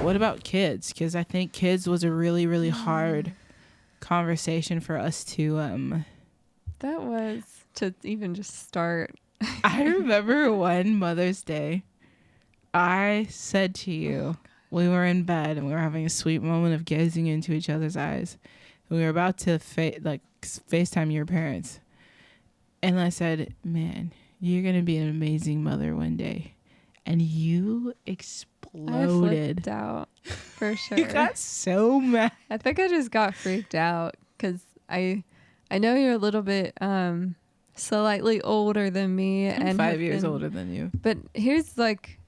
what about kids? Because I think kids was a really, really hard conversation for us to That was to even just start. I remember one Mother's Day, I said to you, we were in bed and we were having a sweet moment of gazing into each other's eyes. And we were about to FaceTime your parents. And I said, man, you're going to be an amazing mother one day. And you exploded. I flipped out, for sure. You got so mad. I think I just got freaked out because I know you're a little bit slightly older than me. I'm 5 years older than you. But here's like,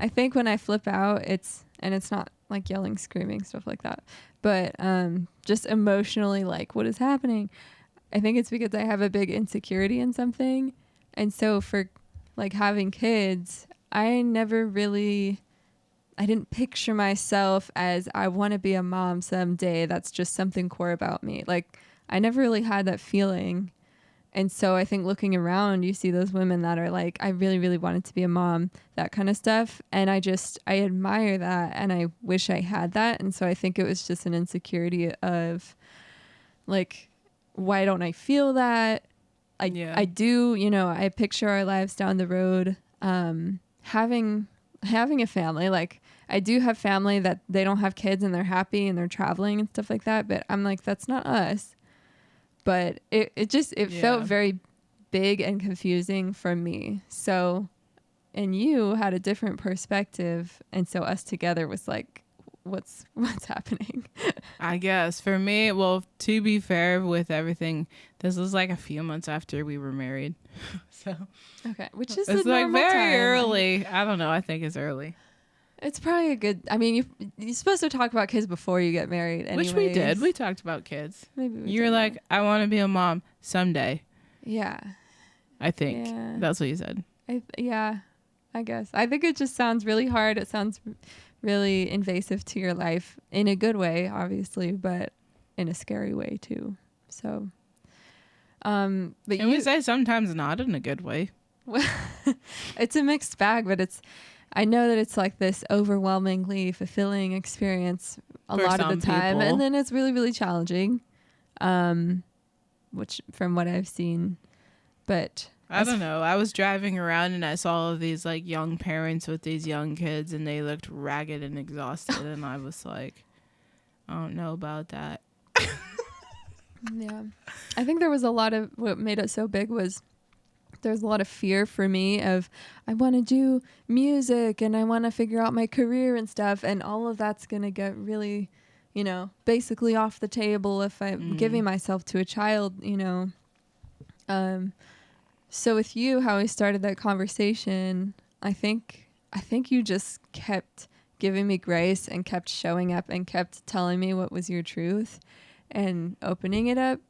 I think when I flip out, it's not like yelling, screaming, stuff like that. But just emotionally, like, what is happening? I think it's because I have a big insecurity in something. And so for like having kids, I didn't picture myself as I want to be a mom someday. That's just something core about me. Like, I never really had that feeling. And so I think looking around, you see those women that are like, I really, really wanted to be a mom, that kind of stuff. And I admire that. And I wish I had that. And so I think it was just an insecurity of like, why don't I feel that? I do, I picture our lives down the road, having a family. Like, I do have family that they don't have kids and they're happy and they're traveling and stuff like that. But I'm like, that's not us. But it felt very big and confusing for me. So, and you had a different perspective. And so us together was like, what's happening? I guess for me, well, to be fair with everything, this was like a few months after we were married. So okay, which is it's the like very time. early. I don't know. I think it's early. It's probably a good. I mean, you're supposed to talk about kids before you get married, anyways. Which we did. We talked about kids. Maybe you were like, I want to be a mom someday. Yeah, I think that's what you said. I guess. I think it just sounds really hard. It sounds really invasive to your life in a good way, obviously, but in a scary way too. So, but we say sometimes not in a good way. It's a mixed bag, but I know that it's like this overwhelmingly fulfilling experience a lot of the time. People. And then it's really, really challenging, which from what I've seen, but I don't know. I was driving around and I saw all of these like young parents with these young kids and they looked ragged and exhausted. And I was like, I don't know about that. Yeah. I think there was a lot of what made it so big was there's a lot of fear for me of I want to do music and I want to figure out my career and stuff. And all of that's going to get really, basically off the table if I'm giving myself to a child, So with you, how we started that conversation, I think you just kept giving me grace and kept showing up and kept telling me what was your truth and opening it up.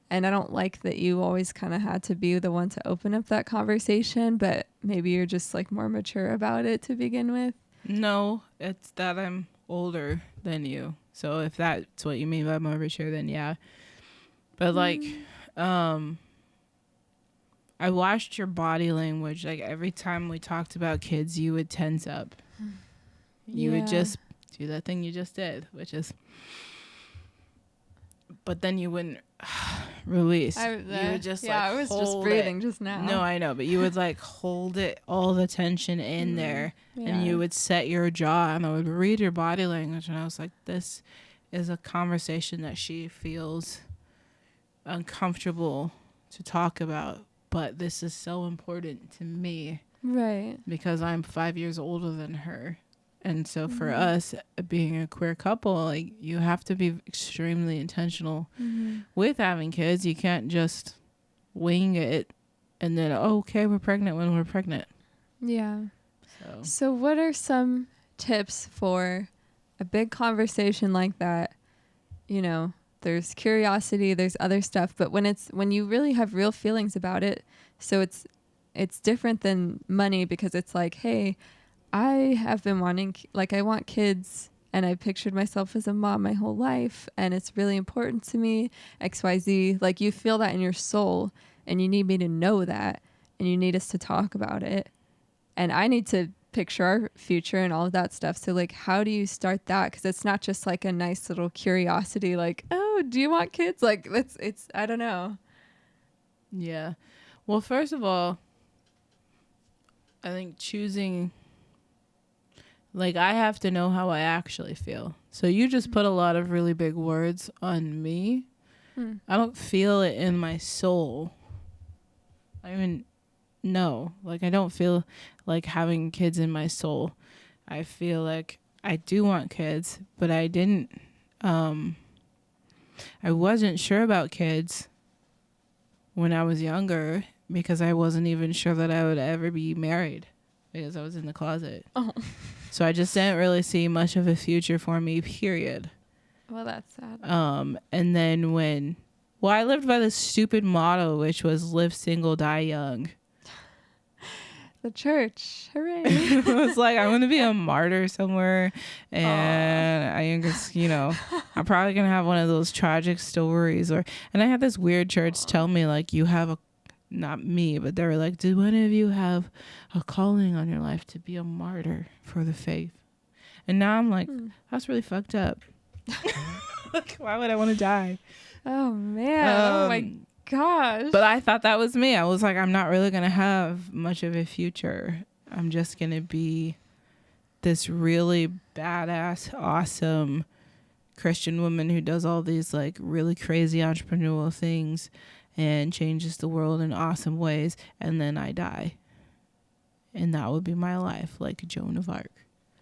And I don't like that you always kind of had to be the one to open up that conversation, but maybe you're just like more mature about it to begin with. No, it's that I'm older than you. So if that's what you mean by more mature, then yeah. But like, I watched your body language. Like every time we talked about kids, you would tense up. You would just do that thing you just did, which is, but then you wouldn't release. You would just I was just breathing just now. No, I know, but you would like hold it, all the tension in there, and you would set your jaw, and I would read your body language, and I was like, this is a conversation that she feels uncomfortable to talk about, but this is so important to me, right? Because I'm 5 years older than her. And so for us, being a queer couple, like you have to be extremely intentional with having kids. You can't just wing it and then, okay, we're pregnant when we're pregnant. Yeah. So what are some tips for a big conversation like that? There's curiosity, there's other stuff, but when you really have real feelings about it, so it's different than money because it's like, hey, I have been wanting, like, I want kids and I pictured myself as a mom my whole life and it's really important to me, XYZ. Like, you feel that in your soul and you need me to know that and you need us to talk about it. And I need to picture our future and all of that stuff. So like, how do you start that? Because it's not just like a nice little curiosity, like, oh, do you want kids? Like, it's I don't know. Yeah. Well, first of all, I think choosing, like, I have to know how I actually feel. So you just put a lot of really big words on me. I don't feel it in my soul. I even no, like, I don't feel like having kids in my soul. I feel like I do want kids, but I didn't. I wasn't sure about kids when I was younger because I wasn't even sure that I would ever be married because I was in the closet. Oh. So I just didn't really see much of a future for me, period. Well, that's sad. And then I lived by this stupid motto, which was live single, die young. The church. Hooray. It was like, I want to be a martyr somewhere. And I guess, I'm probably going to have one of those tragic stories. And I had this weird church tell me, like, you have not me, but they were like, do one of you have a calling on your life to be a martyr for the faith? And now I'm like, that's really fucked up. Like, why would I want to die? Oh, man. Oh, my gosh. But I thought that was me. I was like, I'm not really going to have much of a future. I'm just going to be this really badass, awesome Christian woman who does all these like really crazy entrepreneurial things and changes the world in awesome ways. And then I die. And that would be my life, like Joan of Arc.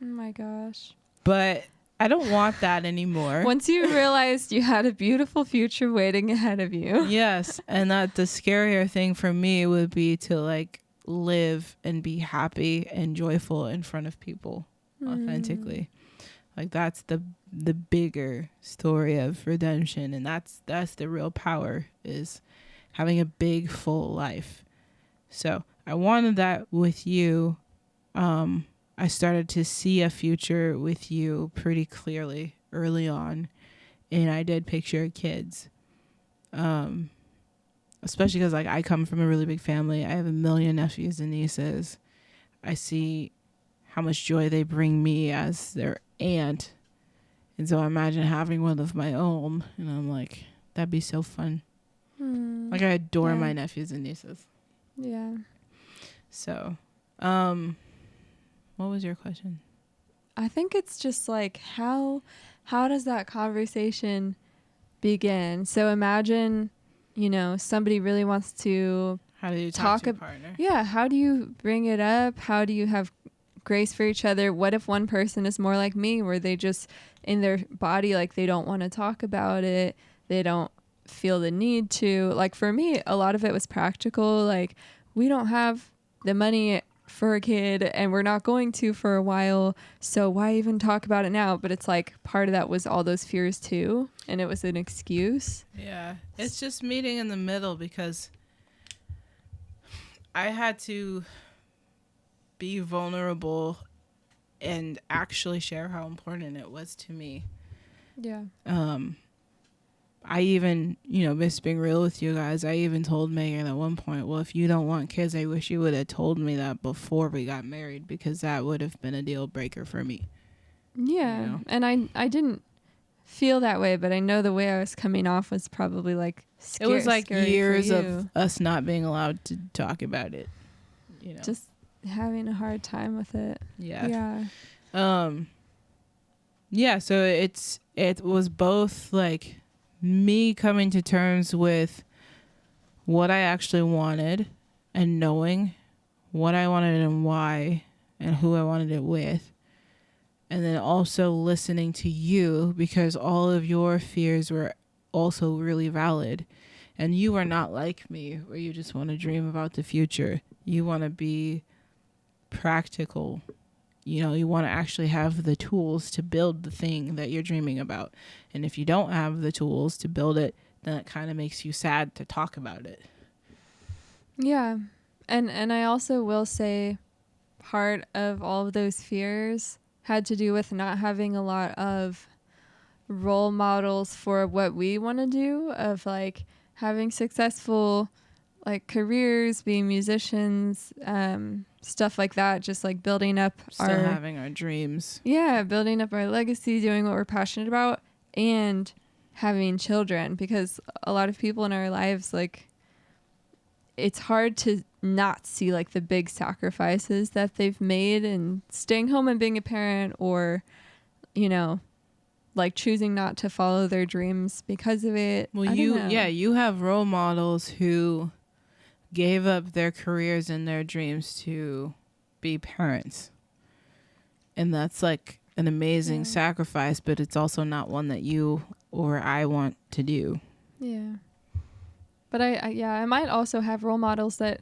Oh my gosh. But I don't want that anymore. Once you realized you had a beautiful future waiting ahead of you. Yes. And that the scarier thing for me would be to like live and be happy and joyful in front of people authentically. Like that's the bigger story of redemption. And that's the real power, is having a big, full life. So I wanted that with you. I started to see a future with you pretty clearly early on, and I did picture kids, especially because like I come from a really big family. I have 1 million nephews and nieces. I see how much joy they bring me as their aunt, and so I imagine having one of my own, and I'm like, that'd be so fun. Like I adore my nephews and nieces. Yeah. So, what was your question? I think it's just like how does that conversation begin? So imagine, somebody really wants to How do you talk to your partner? Yeah, how do you bring it up? How do you have grace for each other? What if one person is more like me, where they just in their body, like they don't want to talk about it, they don't feel the need to. Like for me, a lot of it was practical. Like we don't have the money for a kid and we're not going to for a while, so why even talk about it now? But it's like part of that was all those fears too, and it was an excuse. Yeah, it's just meeting in the middle, because I had to be vulnerable and actually share how important it was to me. Yeah. I even, just being real with you guys, I even told Megan at one point, well, if you don't want kids, I wish you would have told me that before we got married, because that would have been a deal breaker for me. Yeah. And I didn't feel that way, but I know the way I was coming off was probably like it was like years of us not being allowed to talk about it. Just having a hard time with it. Yeah. Yeah. So it was both like me coming to terms with what I actually wanted and knowing what I wanted and why and who I wanted it with. And then also listening to you, because all of your fears were also really valid. And you are not like me, where you just want to dream about the future. You want to be practical. You want to actually have the tools to build the thing that you're dreaming about. And if you don't have the tools to build it, then it kind of makes you sad to talk about it. Yeah. And I also will say part of all of those fears had to do with not having a lot of role models for what we want to do, of like having successful like careers, being musicians, stuff like that, just like building up Still having our dreams. Yeah, building up our legacy, doing what we're passionate about, and having children, because a lot of people in our lives, like, it's hard to not see like the big sacrifices that they've made and staying home and being a parent, or, you know, like choosing not to follow their dreams because of it. Well, you have role models who gave up their careers and their dreams to be parents. And that's like an amazing sacrifice, but it's also not one that you or I want to do. Yeah. But I might also have role models that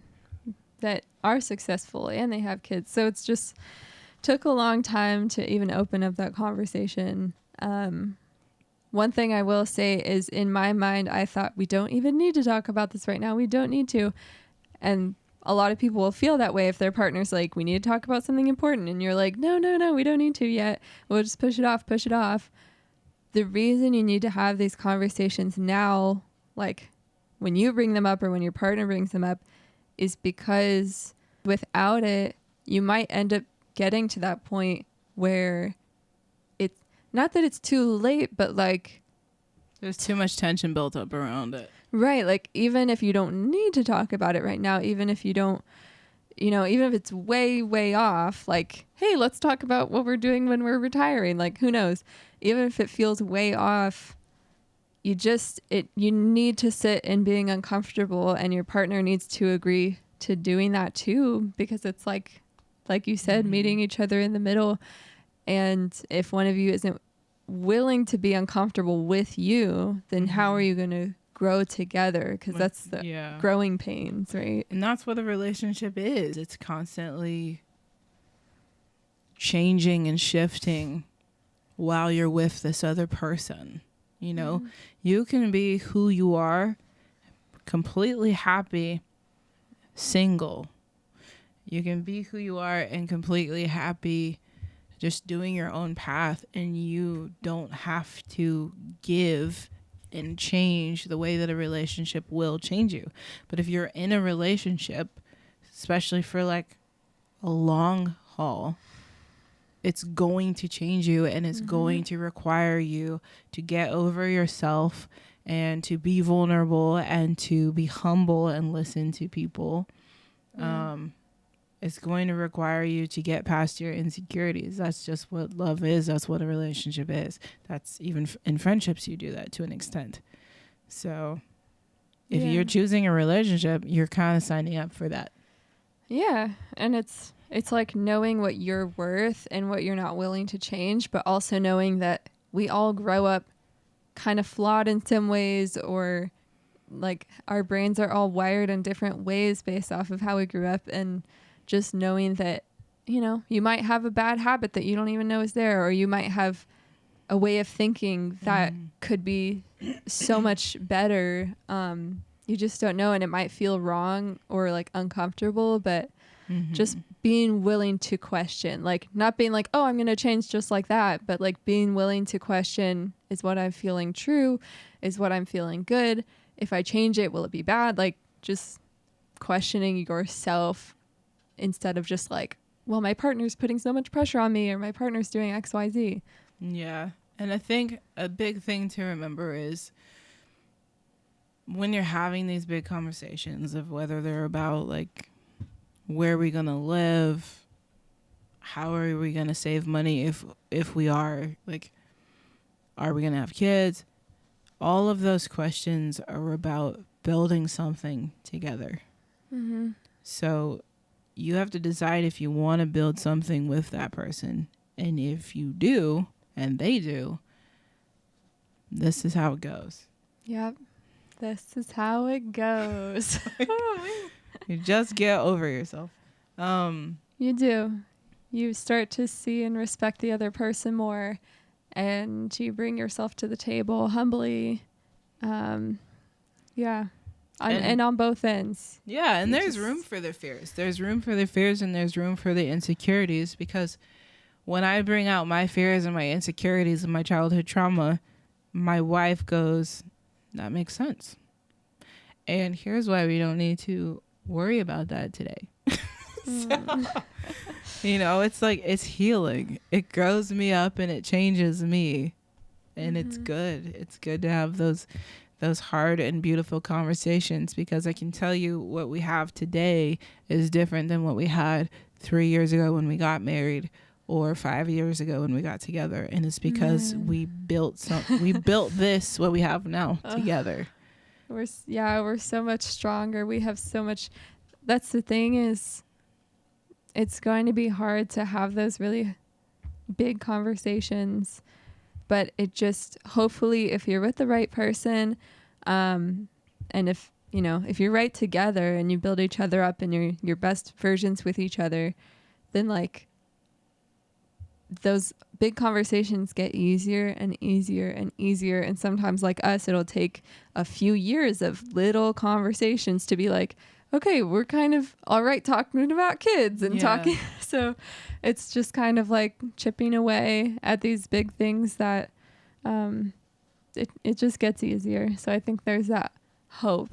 are successful and they have kids. So it's just took a long time to even open up that conversation. One thing I will say is, in my mind, I thought we don't even need to talk about this right now. We don't need to. And a lot of people will feel that way if their partner's like, we need to talk about something important. And you're like, no, we don't need to yet. We'll just push it off. The reason you need to have these conversations now, like when you bring them up or when your partner brings them up, is because without it, you might end up getting to that point where it's not that it's too late, but like there's too much tension built up around it. Right. Like, even if you don't need to talk about it right now, even if you don't, even if it's way, way off, like, hey, let's talk about what we're doing when we're retiring. Like, who knows? Even if it feels way off, you need to sit in being uncomfortable, and your partner needs to agree to doing that too, because it's like you said, meeting each other in the middle. And if one of you isn't willing to be uncomfortable with you, then how are you going to grow together? Because that's the growing pains, right? And that's what a relationship is. It's constantly changing and shifting while you're with this other person. You can be who you are, completely happy, single. You can be who you are and completely happy just doing your own path, and you don't have to give and change the way that a relationship will change you. But if you're in a relationship, especially for like a long haul, it's going to change you, and it's going to require you to get over yourself and to be vulnerable and to be humble and listen to people. It's going to require you to get past your insecurities. That's just what love is. That's what a relationship is. That's even in friendships, you do that to an extent. So if you're choosing a relationship, you're kind of signing up for that. Yeah. And it's like knowing what you're worth and what you're not willing to change, but also knowing that we all grow up kind of flawed in some ways, or like our brains are all wired in different ways based off of how we grew up. And just knowing that, you might have a bad habit that you don't even know is there, or you might have a way of thinking that could be so much better. You just don't know, and it might feel wrong or like uncomfortable, but just being willing to question, like not being like, oh, I'm going to change just like that, but like being willing to question, is what I'm feeling true? Is what I'm feeling good? If I change it, will it be bad? Like just questioning yourself instead of just like, well, my partner's putting so much pressure on me, or my partner's doing X, Y, Z. Yeah. And I think a big thing to remember is when you're having these big conversations of whether they're about like, where are we going to live? How are we going to save money if we are? Like, are we going to have kids? All of those questions are about building something together. So you have to decide if you want to build something with that person. And if you do, and they do, this is how it goes. Yep. This is how it goes. You just get over yourself. You do. You start to see and respect the other person more, and you bring yourself to the table humbly. And on both ends. Yeah, and there's room for their fears. There's room for their fears, and there's room for the insecurities, because when I bring out my fears and my insecurities and my childhood trauma, my wife goes, that makes sense. And here's why we don't need to worry about that today. You know, it's like, it's healing. It grows me up and it changes me. And it's good. It's good to have those hard and beautiful conversations, because I can tell you what we have today is different than what we had 3 years ago when we got married, or 5 years ago when we got together. And it's because we built this, what we have now, together. We're so much stronger. We have so much. That's the thing, is it's going to be hard to have those really big conversations, but it just, hopefully, if you're with the right person, and if you're right together and you build each other up and you're your best versions with each other, then like those big conversations get easier and easier and easier. And sometimes, like us, it'll take a few years of little conversations to be like, okay, we're kind of all right talking about kids and talking. So it's just kind of like chipping away at these big things that it just gets easier. So I think there's that hope.